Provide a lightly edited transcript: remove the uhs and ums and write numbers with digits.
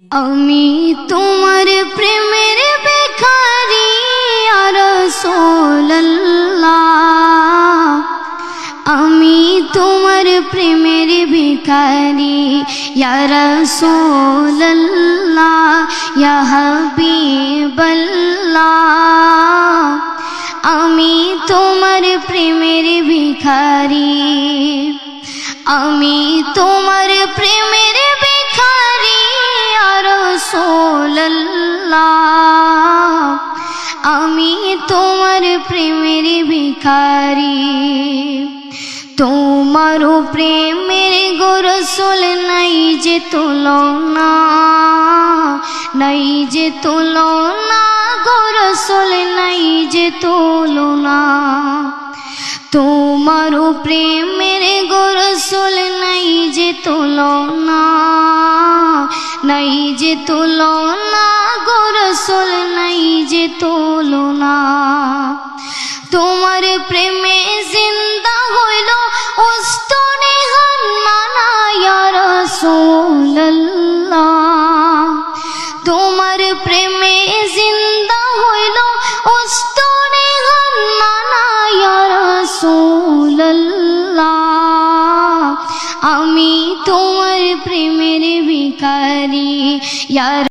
আমি তোমার প্রেমের ভিখারি ইয়া রাসূলুল্লাহ, আমি তোমার প্রেমের ভিখারি ইয়া রাসূলুল্লাহ, ইয়া হাবিবাল্লাহ, আমি তোমার প্রেমের ভিখারি, আমি তোমার প্রেমের ভিখারি ইয়া রাসূলুল্লাহ, আমি তোমার প্রেমের ভিখারি। তোমার প্রেমের গো রাসূল নাই যে তুলনা, নাই যে তুলনা গো রাসূল নাই যে তুলনা। তোমার প্রেমের গো রাসূল নাই যে তুলনা, নাই যে তুলনা গো রাসূল নাই যে তুলনা। তোমার প্রেমে জিন্দা হইল উস্তনে হান্নানা ইয়া রাসূলুল্লাহ, তোমার প্রেমে জিন্দা হইল উস্তনে হান্নানা ইয়া রাসূলুল্লাহ, আমি তোমার প্রেমের ভিখারি ইয়া